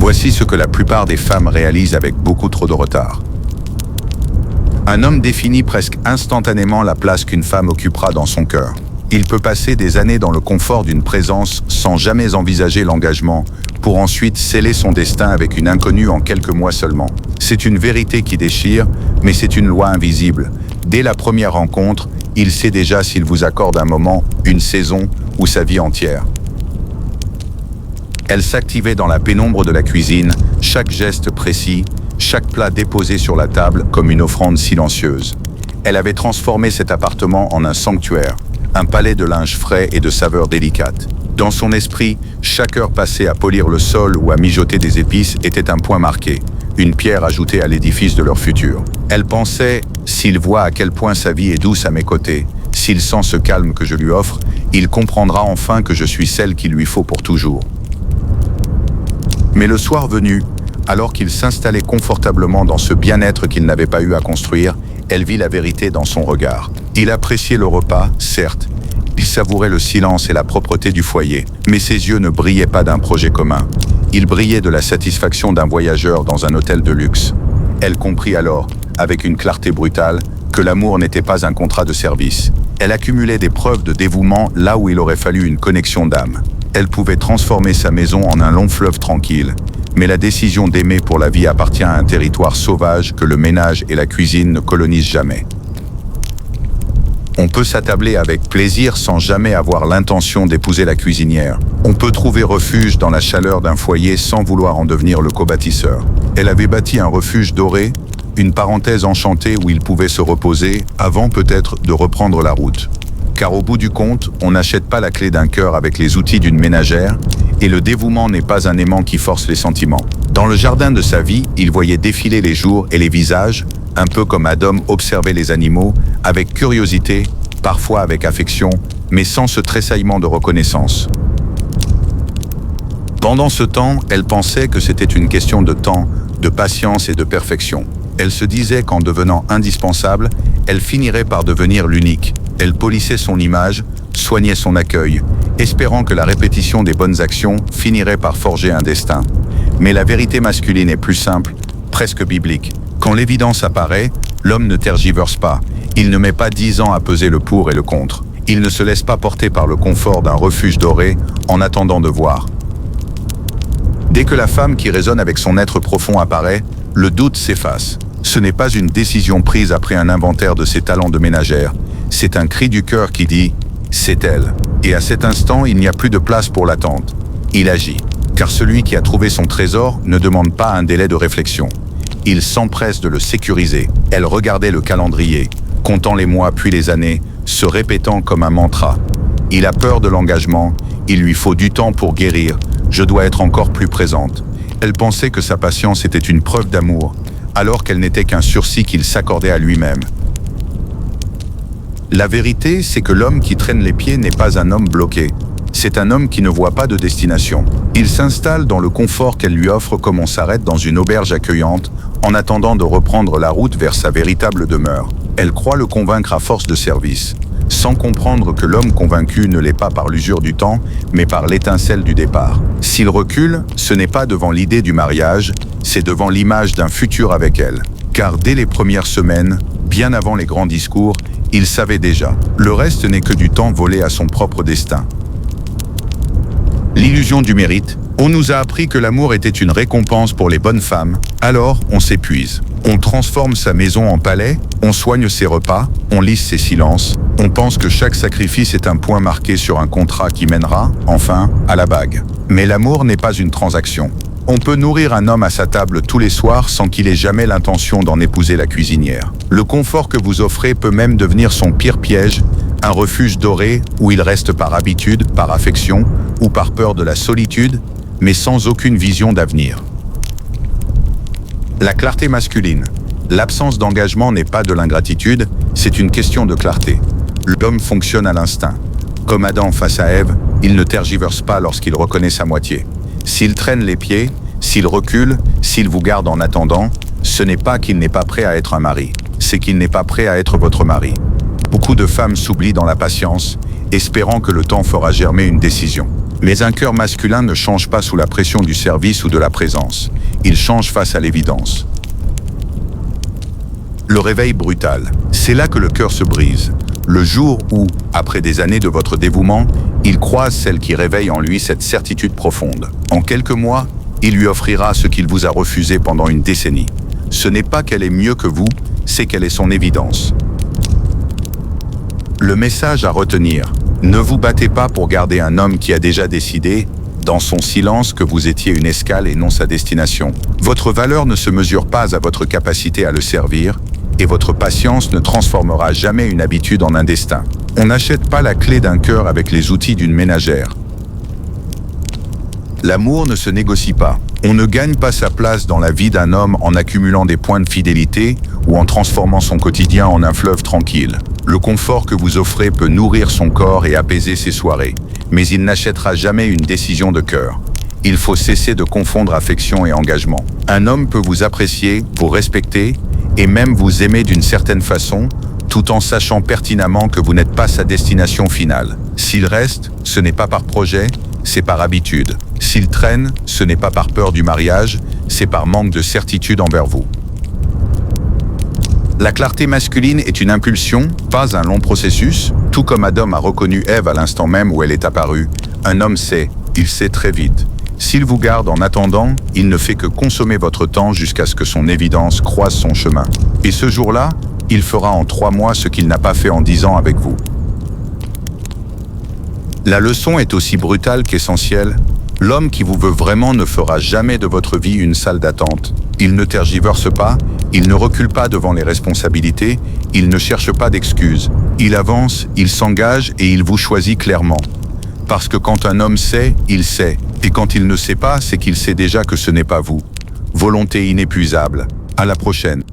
Voici ce que la plupart des femmes réalisent avec beaucoup trop de retard. Un homme définit presque instantanément la place qu'une femme occupera dans son cœur. Il peut passer des années dans le confort d'une présence sans jamais envisager l'engagement, pour ensuite sceller son destin avec une inconnue en quelques mois seulement. C'est une vérité qui déchire, mais c'est une loi invisible. Dès la première rencontre, il sait déjà s'il vous accorde un moment, une saison ou sa vie entière. Elle s'activait dans la pénombre de la cuisine, chaque geste précis, chaque plat déposé sur la table comme une offrande silencieuse. Elle avait transformé cet appartement en un sanctuaire, un palais de linge frais et de saveurs délicates. Dans son esprit, chaque heure passée à polir le sol ou à mijoter des épices était un point marqué, une pierre ajoutée à l'édifice de leur futur. Elle pensait, s'il voit à quel point sa vie est douce à mes côtés, s'il sent ce calme que je lui offre, il comprendra enfin que je suis celle qu'il lui faut pour toujours. Mais le soir venu, alors qu'il s'installait confortablement dans ce bien-être qu'il n'avait pas eu à construire, elle vit la vérité dans son regard. Il appréciait le repas, certes. Il savourait le silence et la propreté du foyer, mais ses yeux ne brillaient pas d'un projet commun. Ils brillaient de la satisfaction d'un voyageur dans un hôtel de luxe. Elle comprit alors, avec une clarté brutale, que l'amour n'était pas un contrat de service. Elle accumulait des preuves de dévouement là où il aurait fallu une connexion d'âme. Elle pouvait transformer sa maison en un long fleuve tranquille. Mais la décision d'aimer pour la vie appartient à un territoire sauvage que le ménage et la cuisine ne colonisent jamais. On peut s'attabler avec plaisir sans jamais avoir l'intention d'épouser la cuisinière. On peut trouver refuge dans la chaleur d'un foyer sans vouloir en devenir le co-bâtisseur. Elle avait bâti un refuge doré, une parenthèse enchantée où il pouvait se reposer avant peut-être de reprendre la route. Car au bout du compte, on n'achète pas la clé d'un cœur avec les outils d'une ménagère, et le dévouement n'est pas un aimant qui force les sentiments. Dans le jardin de sa vie, il voyait défiler les jours et les visages, un peu comme Adam observait les animaux, avec curiosité, parfois avec affection, mais sans ce tressaillement de reconnaissance. Pendant ce temps, elle pensait que c'était une question de temps, de patience et de perfection. Elle se disait qu'en devenant indispensable, elle finirait par devenir l'unique. Elle polissait son image, soignait son accueil, espérant que la répétition des bonnes actions finirait par forger un destin. Mais la vérité masculine est plus simple, presque biblique. Quand l'évidence apparaît, l'homme ne tergiverse pas. Il ne met pas 10 ans à peser le pour et le contre. Il ne se laisse pas porter par le confort d'un refuge doré en attendant de voir. Dès que la femme qui résonne avec son être profond apparaît, le doute s'efface. Ce n'est pas une décision prise après un inventaire de ses talents de ménagère. C'est un cri du cœur qui dit « c'est elle ». Et à cet instant, il n'y a plus de place pour l'attente. Il agit, car celui qui a trouvé son trésor ne demande pas un délai de réflexion. Il s'empresse de le sécuriser. Elle regardait le calendrier, comptant les mois puis les années, se répétant comme un mantra. Il a peur de l'engagement, il lui faut du temps pour guérir, je dois être encore plus présente. Elle pensait que sa patience était une preuve d'amour, alors qu'elle n'était qu'un sursis qu'il s'accordait à lui-même. La vérité, c'est que l'homme qui traîne les pieds n'est pas un homme bloqué. C'est un homme qui ne voit pas de destination. Il s'installe dans le confort qu'elle lui offre comme on s'arrête dans une auberge accueillante, en attendant de reprendre la route vers sa véritable demeure. Elle croit le convaincre à force de service, sans comprendre que l'homme convaincu ne l'est pas par l'usure du temps, mais par l'étincelle du départ. S'il recule, ce n'est pas devant l'idée du mariage, c'est devant l'image d'un futur avec elle. Car dès les premières semaines, bien avant les grands discours, il savait déjà. Le reste n'est que du temps volé à son propre destin. L'illusion du mérite. On nous a appris que l'amour était une récompense pour les bonnes femmes. Alors, on s'épuise. On transforme sa maison en palais, on soigne ses repas, on lisse ses silences. On pense que chaque sacrifice est un point marqué sur un contrat qui mènera, enfin, à la bague. Mais l'amour n'est pas une transaction. On peut nourrir un homme à sa table tous les soirs sans qu'il ait jamais l'intention d'en épouser la cuisinière. Le confort que vous offrez peut même devenir son pire piège, un refuge doré où il reste par habitude, par affection ou par peur de la solitude, mais sans aucune vision d'avenir. La clarté masculine. L'absence d'engagement n'est pas de l'ingratitude, c'est une question de clarté. L'homme fonctionne à l'instinct. Comme Adam face à Ève, il ne tergiverse pas lorsqu'il reconnaît sa moitié. S'il traîne les pieds, s'il recule, s'il vous garde en attendant, ce n'est pas qu'il n'est pas prêt à être un mari, c'est qu'il n'est pas prêt à être votre mari. Beaucoup de femmes s'oublient dans la patience, espérant que le temps fera germer une décision. Mais un cœur masculin ne change pas sous la pression du service ou de la présence. Il change face à l'évidence. Le réveil brutal. C'est là que le cœur se brise. Le jour où, après des années de votre dévouement, il croise celle qui réveille en lui cette certitude profonde. En quelques mois, il lui offrira ce qu'il vous a refusé pendant une décennie. Ce n'est pas qu'elle est mieux que vous, c'est qu'elle est son évidence. Le message à retenir. Ne vous battez pas pour garder un homme qui a déjà décidé, dans son silence, que vous étiez une escale et non sa destination. Votre valeur ne se mesure pas à votre capacité à le servir, et votre patience ne transformera jamais une habitude en un destin. On n'achète pas la clé d'un cœur avec les outils d'une ménagère. L'amour ne se négocie pas. On ne gagne pas sa place dans la vie d'un homme en accumulant des points de fidélité ou en transformant son quotidien en un fleuve tranquille. Le confort que vous offrez peut nourrir son corps et apaiser ses soirées, mais il n'achètera jamais une décision de cœur. Il faut cesser de confondre affection et engagement. Un homme peut vous apprécier, vous respecter et même vous aimer d'une certaine façon, tout en sachant pertinemment que vous n'êtes pas sa destination finale. S'il reste, ce n'est pas par projet, c'est par habitude. S'il traîne, ce n'est pas par peur du mariage, c'est par manque de certitude envers vous. La clarté masculine est une impulsion, pas un long processus. Tout comme Adam a reconnu Ève à l'instant même où elle est apparue, un homme sait, il sait très vite. S'il vous garde en attendant, il ne fait que consommer votre temps jusqu'à ce que son évidence croise son chemin. Et ce jour-là, il fera en 3 mois ce qu'il n'a pas fait en 10 ans avec vous. La leçon est aussi brutale qu'essentielle. L'homme qui vous veut vraiment ne fera jamais de votre vie une salle d'attente. Il ne tergiverse pas, il ne recule pas devant les responsabilités, il ne cherche pas d'excuses. Il avance, il s'engage et il vous choisit clairement. Parce que quand un homme sait, il sait. Et quand il ne sait pas, c'est qu'il sait déjà que ce n'est pas vous. Volonté inépuisable. À la prochaine.